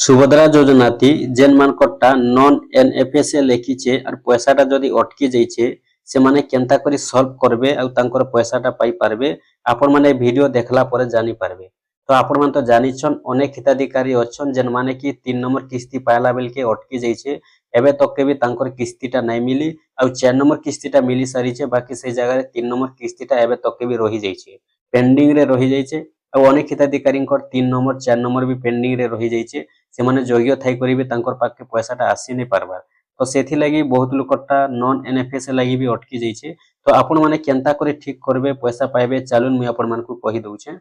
सुभद्रा योजना थी जेन मानकटा non NFS लेखिचे और पैसाटा जदि अटकी जाइछे से माने केनता करी सॉल्व करबे आ तांकर पैसाटा पाई पारबे आपण माने वीडियो देखला परे जानी पारबे। तो आपण मान तो जानिछन अनेक हिताधिकारी अछन जेन माने कि 3 नंबर किस्ती पाइला बेल के अटकी जाइछे एबे तक के भी तांकर किस्तीटा नै मिली आ 4 नंबर किस्तीटा मिली सारिछे बाकी से जगह रे 3 नंबर किस्तीटा एबे तक के भी रही जाइछे पेंडिंग रे रही जाइछे आ अनेक हिताधिकारी 3 नंबर 4 नंबर भी पेंडिंग रे रही जाइछे से माने योग्य थाई करी भी तांकर पाखे पैसाटा आसी नै पारबार। तो सेथि लागि बहुत लोकटा नॉन एनएफएस लागि भी अटकी जाइछे। तो आपण माने केनता करे ठीक करबे पैसा पाइबे चालुन मुई आपण मानकु कहि दउछे।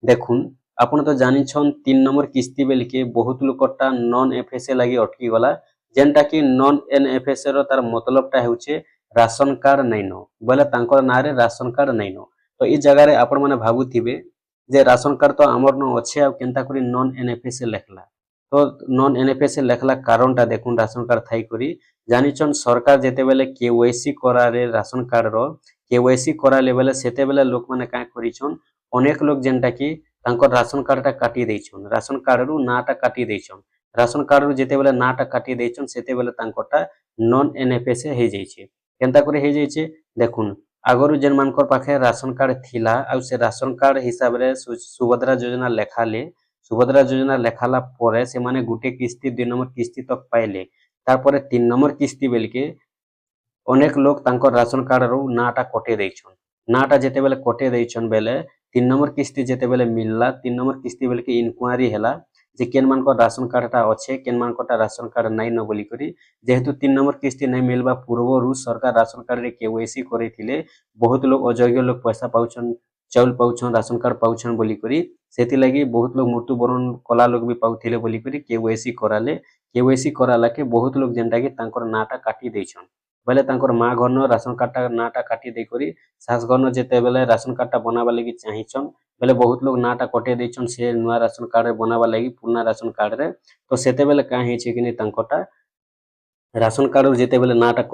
देखुन आपण तो जानिछन 3 नंबर किस्ती बेल के बहुत लोकटा नॉन एफएस लागि अटकी गला जेनटा कि नॉन एनएफएस रो तार मतलबटा हेउछे राशन कार्ड नैनो बोले तांकर नारे राशन कार्ड नैनो। तो ई जगह रे आपण माने भाबुथिबे जे राशन कार्ड तो हमर न अच्छे आ केनता करी नॉन एनएफएस लेखला। तो नॉन एनएफएस लेखला कारणटा देखुन राशन कार्ड थाई करी जानिछन सरकार जेते बेले केवाईसी करारे राशन कार्ड रो केवाईसी कराले बेले सेते बेले लोक माने का करिछन अनेक लोक जेनटा कि तांकर राशन कार्डटा काटी देइछन राशन कार्ड रु नाटा काटी देइछन राशन कार्ड रु जेते बेले नाटा काटी देइछन सेते बेले तांकरटा नॉन एनएफएस हे जाइछे केनता करे हे जाइछे देखुन आगरु जेन मानकर पाखे राशन कार्ड थिला आ से राशन कार्ड हिसाब रे सुभद्रा योजना लेखाले सुभद्रा योजना लेखाला परे से माने गुटे किस्ती 2 नंबर किस्ती तक पाइले तारपरे 3 नंबर किस्ती बेल के अनेक लोग तांकर राशन कार्ड रो नाटा कटे देइछन नाटा जेते बेले कटे देइछन बेले 3 नंबर किस्ती जेते बेले मिलला 3 नंबर किस्ती बेल के इंक्वायरी हैला जे केन मानकर राशन कार्डटा अच्छे केन मानकटा राशन कार्ड नै न बोली करी जेहेतु 3 नंबर किस्ती नै मिलबा पूर्वरु सरकार राशन कार्ड रे केवाईसी करिथिले बहुत लोग अयोग्य लोग पैसा पाउछन चाउल पाउछन राशन कार्ड पाउछन बोली करी सेति लागि बहुत लोग मृत्युवरण कला लोग भी पाउथिले बोली करी केवाईसी कराला के बहुत लोग जेनटा कि तांकर नाटा काटी देइछन बेले तांकर मां घर न राशन कार्डटा नाटा काटी दे करी सास घर न जेते बेले राशन कार्डटा बनाबा लागि चाहिछन बेले बहुत लोग नाटा कटे देइछन से नुवा राशन कार्ड बनाबा लागि पुराना राशन कार्ड रे तो सेते बेले का हे छै कि नै तांकटा राशन कार्ड जेते बेले नाटा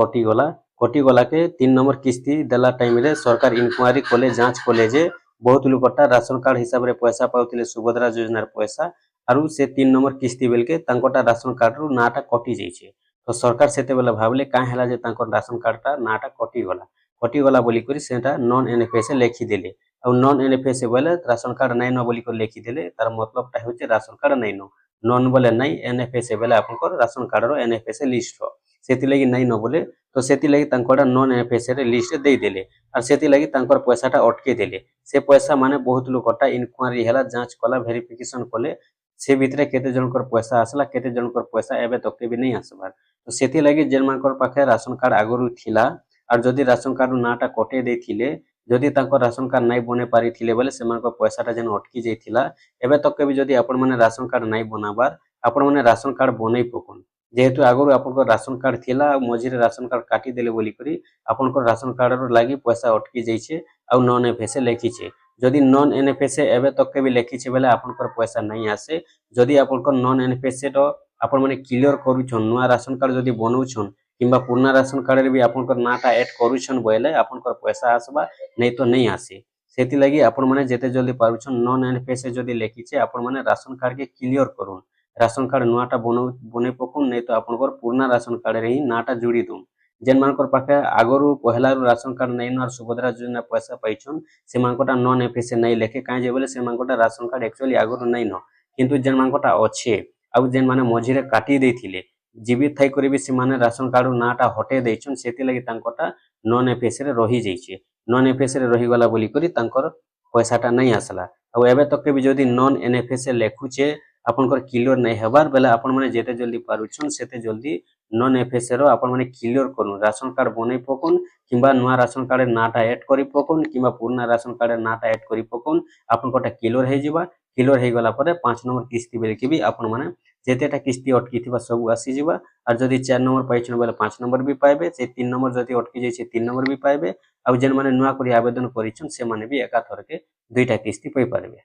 कटी गला के 3 नंबर किस्ती देला टाइम रे सरकार इंक्वायरी कोले जांच कोले जे बहुत लोकटा राशन कार्ड हिसाब रे पैसा पाउथिले सुभद्रा योजना रे पैसा आरु से 3 नंबर किस्ती बेल के तांकटा राशन कार्ड रु नाटा कटी जाइछे। तो सरकार सेते बेले भाबले का हैला जे तांकर राशन कार्डटा नाटा कटी गला बोली करी सेटा नॉन एनएफएस लेखि देले आ नॉन एनएफएस बोले राशन कार्ड नै न बोली कर लेखि देले तार मतलबटा होचे राशन कार्ड नै न नॉन बोले नै एनएफएस बेले आपनकर राशन कार्ड रो एनएफएस लिस्ट रो सेति लागि नै न बोले तो सेति लागि तांकटा नॉन एनएफएस रे लिस्ट दे देले और सेति लागि तांकर पैसाटा अटके देले से पैसा माने बहुत लोकटा इंक्वायरी हैला जांच कला वेरिफिकेशन कले से भितरे केते जनकर पैसा आसला केते जनकर पैसा एबे तक के भी नहीं आसबार। तो सेति लागि जेन मानकर पाखे राशन कार्ड आगरु थिला और जदि राशन कार्ड नाटा कटे देथिले जदि तांकर राशन कार्ड नै बने पारिथिले बोले से मानकर पैसाटा जेन अटकी जाइथिला एबे तक के भी जदि आपण माने राशन कार्ड नै बनाबार आपण माने राशन कार्ड बनै पकोन जेहेतु आगरु आपनकर राशन कार्ड थिला मझिरे राशन कार्ड काटी देले बोली करी आपनकर राशन कार्ड रो लागि पैसा अटकी जाइछे आ नॉन एफएस लेखिछे जदि नॉन एनएफएस एबे तक के भी लेखिछे बेले आपनकर पैसा नै आसे जदि आपनकर नॉन एनएफएस रो आपण माने क्लियर करूछन नुवा राशन कार्ड जदि बनौछन किंबा पुराना राशन कार्ड रे भी आपनकर नाटा ऐड करूछन बोले आपनकर पैसा आसबा नै तो नै आसे सेति लागि आपण माने जेते जल्दी पारुछन नॉन एनएफएस जदि लेखिछे आपण माने राशन कार्ड के क्लियर करून राशन कार्ड नुआटा बने पकुन नै तो आपनकर पुराना राशन कार्ड रे ही नाटा जोड़ी दून जेन मानकर पाखे आगरु पहला राशन कार्ड नै न सुभद्रा योजना पैसा पाइछन से मानकटा नॉन एफएस नै लेखे काहे जे बोले से मानकटा राशन कार्ड एक्चुअली आगरु नै न किंतु जेन मानकटा अच्छे आ जेन माने मझिरे काटी देथिले जीवित थाई करी भी से माने राशन कार्ड नाटा हटे देइछन सेति लागि तांकटा नॉन एफएस रे रही जाइछे नॉन एफएस रे रही गला बोली करी तांकर पैसाटा नै आसला आ एबे तक के भी जदि नॉन एनएफएस लेखुचे आपनकर क्लियर नै हेबार बेले आपण माने जेते जल्दी पारुछन सेते जल्दी नॉन एफएस रो आपण माने क्लियर करूँ राशन कार्ड बनै पकोन किंबा नुवा राशन कार्ड नाटा ऐड करी पकोन किंबा पुराना राशन कार्ड नाटा ऐड करी पकोन आपनकटा क्लियर हे जिबा क्लियर हे गला परे 5 नंबर किस्ती बेले के भी आपण माने जेतेटा किस्ती अटकी थिबा सब आसी जिबा और जदि 4 नंबर पाइछन बेले 5 नंबर भी पाइबे से 3 नंबर जदि अटकी जाय से 3 नंबर भी पाइबे आ जेन माने नुवा करी आवेदन करिछन से माने भी एका थरके दुईटा किस्ती पई पारबे।